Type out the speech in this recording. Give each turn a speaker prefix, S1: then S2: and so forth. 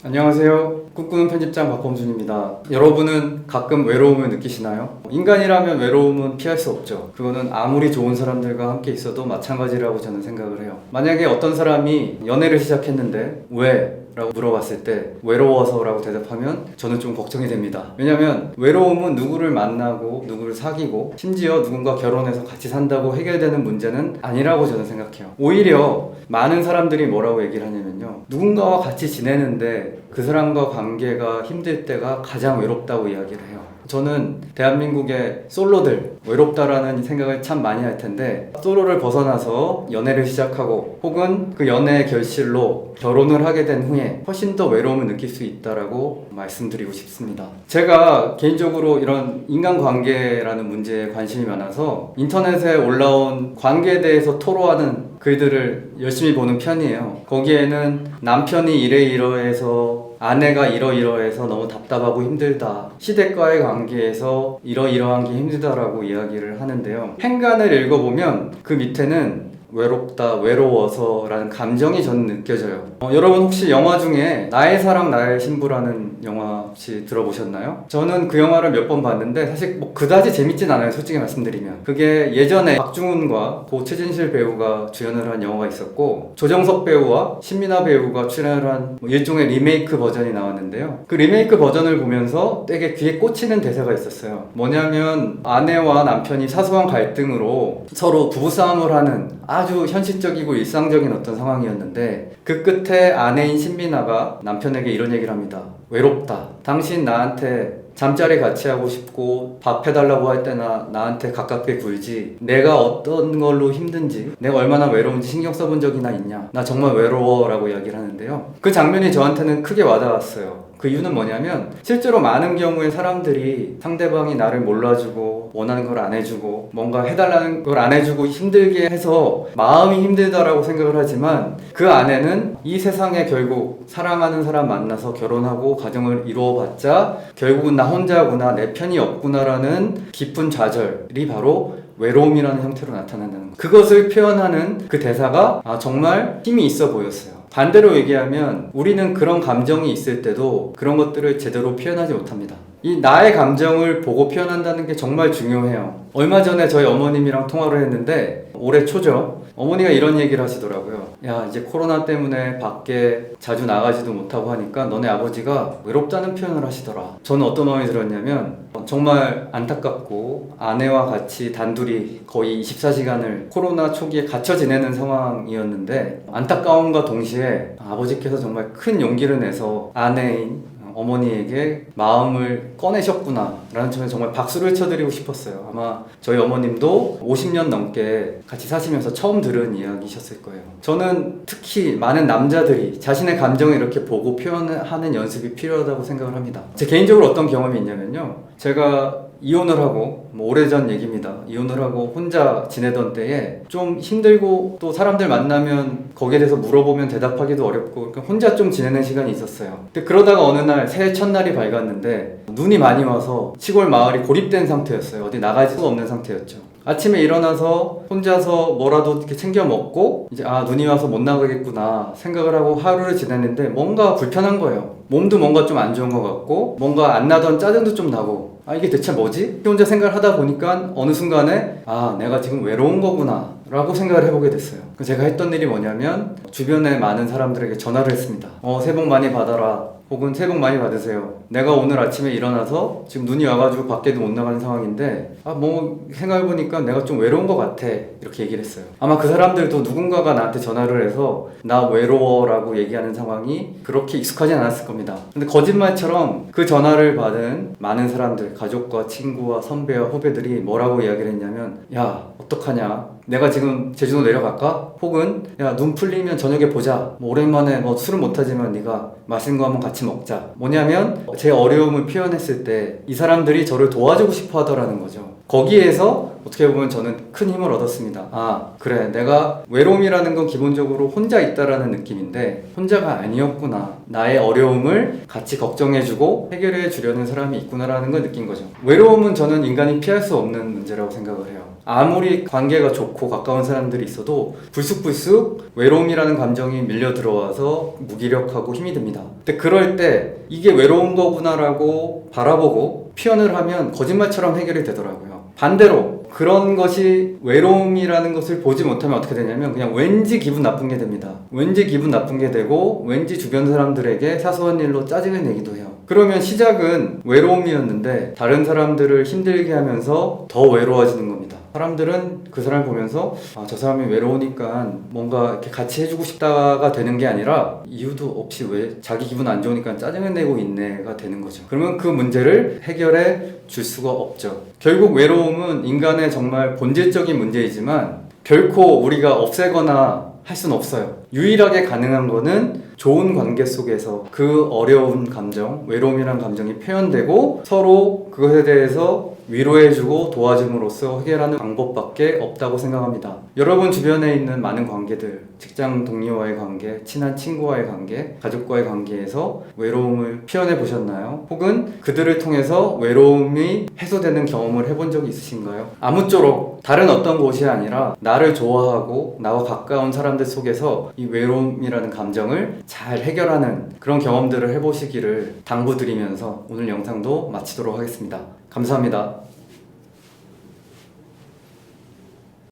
S1: 안녕하세요. 꿈꾸는 편집장 박범준입니다. 여러분은 가끔 외로움을 느끼시나요? 인간이라면 외로움은 피할 수 없죠. 그거는 아무리 좋은 사람들과 함께 있어도 마찬가지라고 저는 생각을 해요. 만약에 어떤 사람이 연애를 시작했는데 왜? 라고 물어봤을 때 외로워서 라고 대답하면 저는 좀 걱정이 됩니다. 왜냐면 외로움은 누구를 만나고 누구를 사귀고 심지어 누군가 결혼해서 같이 산다고 해결되는 문제는 아니라고 저는 생각해요. 오히려 많은 사람들이 뭐라고 얘기를 하냐면요, 누군가와 같이 지내는데 그 사람과 관계가 힘들 때가 가장 외롭다고 이야기를 해요. 저는 대한민국의 솔로들 외롭다라는 생각을 참 많이 할 텐데, 솔로를 벗어나서 연애를 시작하고 혹은 그 연애의 결실로 결혼을 하게 된 후에 훨씬 더 외로움을 느낄 수 있다라고 말씀드리고 싶습니다. 제가 개인적으로 이런 인간관계라는 문제에 관심이 많아서 인터넷에 올라온 관계에 대해서 토로하는 글들을 열심히 보는 편이에요. 거기에는 남편이 이러이러해서 아내가 이러이러해서 너무 답답하고 힘들다, 시댁과의 관계에서 이러이러한 게 힘들다라고 이야기를 하는데요. 행간을 읽어보면 그 밑에는 외롭다, 외로워서 라는 감정이 저는 느껴져요. 여러분 혹시 영화 중에 나의 사랑 나의 신부라는 영화 혹시 들어보셨나요? 저는 그 영화를 몇 번 봤는데 사실 뭐 그다지 재밌진 않아요, 솔직히 말씀드리면. 그게 예전에 박중훈과 고 최진실 배우가 주연을 한 영화가 있었고, 조정석 배우와 신민아 배우가 출연을 한 일종의 리메이크 버전이 나왔는데요. 그 리메이크 버전을 보면서 되게 귀에 꽂히는 대사가 있었어요. 뭐냐면 아내와 남편이 사소한 갈등으로 서로 부부싸움을 하는 아주 현실적이고 일상적인 어떤 상황이었는데, 그 끝에 아내인 신민아가 남편에게 이런 얘기를 합니다. 외롭다. 당신 나한테 잠자리 같이 하고 싶고 밥 해달라고 할 때나 나한테 가깝게 굴지, 내가 어떤 걸로 힘든지, 내가 얼마나 외로운지 신경 써본 적이나 있냐, 나 정말 외로워 라고 이야기를 하는데요. 그 장면이 저한테는 크게 와닿았어요. 그 이유는 뭐냐면, 실제로 많은 경우에 사람들이 상대방이 나를 몰라주고 원하는 걸 안 해주고 뭔가 해달라는 걸 안 해주고 힘들게 해서 마음이 힘들다라고 생각을 하지만, 그 안에는 이 세상에 결국 사랑하는 사람 만나서 결혼하고 가정을 이루어봤자 결국은 나 혼자구나, 내 편이 없구나라는 깊은 좌절이 바로 외로움이라는 형태로 나타난다는 것. 그것을 표현하는 그 대사가 정말 힘이 있어 보였어요. 반대로 얘기하면 우리는 그런 감정이 있을 때도 그런 것들을 제대로 표현하지 못합니다. 이 나의 감정을 보고 표현한다는 게 정말 중요해요. 얼마 전에 저희 어머님이랑 통화를 했는데, 올해 초죠. 어머니가 이런 얘기를 하시더라고요. 야, 이제 코로나 때문에 밖에 자주 나가지도 못하고 하니까 너네 아버지가 외롭다는 표현을 하시더라. 저는 어떤 마음이 들었냐면, 정말 안타깝고 아내와 같이 단둘이 거의 24시간을 코로나 초기에 갇혀 지내는 상황이었는데, 안타까움과 동시에 아버지께서 정말 큰 용기를 내서 아내인 어머니에게 마음을 꺼내셨구나 라는 점에 정말 박수를 쳐드리고 싶었어요. 아마 저희 어머님도 50년 넘게 같이 사시면서 처음 들은 이야기셨을 거예요. 저는 특히 많은 남자들이 자신의 감정을 이렇게 보고 표현하는 연습이 필요하다고 생각을 합니다. 제 개인적으로 어떤 경험이 있냐면요, 제가 이혼을 하고, 오래전 얘기입니다. 이혼을 하고 혼자 지내던 때에 좀 힘들고, 또 사람들 만나면 거기에 대해서 물어보면 대답하기도 어렵고, 그러니까 혼자 좀 지내는 시간이 있었어요. 근데 그러다가 어느 날 새해 첫날이 밝았는데 눈이 많이 와서 시골 마을이 고립된 상태였어요. 어디 나갈 수가 없는 상태였죠. 아침에 일어나서 혼자서 뭐라도 이렇게 챙겨 먹고, 이제 눈이 와서 못 나가겠구나 생각을 하고 하루를 지냈는데 뭔가 불편한 거예요. 몸도 뭔가 좀 안 좋은 것 같고, 뭔가 안 나던 짜증도 좀 나고, 이게 대체 뭐지? 혼자 생각을 하다 보니까 어느 순간에 내가 지금 외로운 거구나 라고 생각을 해보게 됐어요. 제가 했던 일이 뭐냐면, 주변에 많은 사람들에게 전화를 했습니다. 새해 복 많이 받아라, 혹은 새해 복 많이 받으세요. 내가 오늘 아침에 일어나서 지금 눈이 와가지고 밖에도 못 나가는 상황인데, 생각해보니까 내가 좀 외로운 것 같아, 이렇게 얘기를 했어요. 아마 그 사람들도 누군가가 나한테 전화를 해서 나 외로워 라고 얘기하는 상황이 그렇게 익숙하진 않았을 겁니다. 근데 거짓말처럼 그 전화를 받은 많은 사람들, 가족과 친구와 선배와 후배들이 뭐라고 이야기를 했냐면, 야, 어떡하냐, 내가 지금 제주도 내려갈까? 혹은 야, 눈 풀리면 저녁에 보자, 오랜만에 술은 못하지만 네가 맛있는 거 한번 같이 먹자. 뭐냐면, 제 어려움을 표현했을 때 이 사람들이 저를 도와주고 싶어 하더라는 거죠. 거기에서 어떻게 보면 저는 큰 힘을 얻었습니다. 아, 그래. 내가 외로움이라는 건 기본적으로 혼자 있다라는 느낌인데 혼자가 아니었구나. 나의 어려움을 같이 걱정해주고 해결해 주려는 사람이 있구나라는 걸 느낀 거죠. 외로움은 저는 인간이 피할 수 없는 문제라고 생각을 해요. 아무리 관계가 좋고 가까운 사람들이 있어도 불쑥불쑥 외로움이라는 감정이 밀려 들어와서 무기력하고 힘이 듭니다. 근데 그럴 때 이게 외로운 거구나라고 바라보고 표현을 하면 거짓말처럼 해결이 되더라고요. 반대로 그런 것이 외로움이라는 것을 보지 못하면 어떻게 되냐면 그냥 왠지 기분 나쁜 게 됩니다. 왠지 기분 나쁜 게 되고 왠지 주변 사람들에게 사소한 일로 짜증을 내기도 해요. 그러면 시작은 외로움이었는데 다른 사람들을 힘들게 하면서 더 외로워지는 겁니다. 사람들은 그 사람을 보면서 아, 저 사람이 외로우니까 뭔가 이렇게 같이 해주고 싶다가 되는 게 아니라 이유도 없이 왜 자기 기분 안 좋으니까 짜증을 내고 있네가 되는 거죠. 그러면 그 문제를 해결해 줄 수가 없죠. 결국 외로움은 인간의 정말 본질적인 문제이지만 결코 우리가 없애거나 할 수는 없어요. 유일하게 가능한 거는 좋은 관계 속에서 그 어려운 감정, 외로움이라는 감정이 표현되고 서로 그것에 대해서 위로해주고 도와줌으로써 해결하는 방법밖에 없다고 생각합니다. 여러분 주변에 있는 많은 관계들, 직장 동료와의 관계, 친한 친구와의 관계, 가족과의 관계에서 외로움을 표현해 보셨나요? 혹은 그들을 통해서 외로움이 해소되는 경험을 해본 적이 있으신가요? 아무쪼록 다른 어떤 곳이 아니라 나를 좋아하고 나와 가까운 사람들 속에서 이 외로움이라는 감정을 잘 해결하는 그런 경험들을 해보시기를 당부드리면서 오늘 영상도 마치도록 하겠습니다. 감사합니다.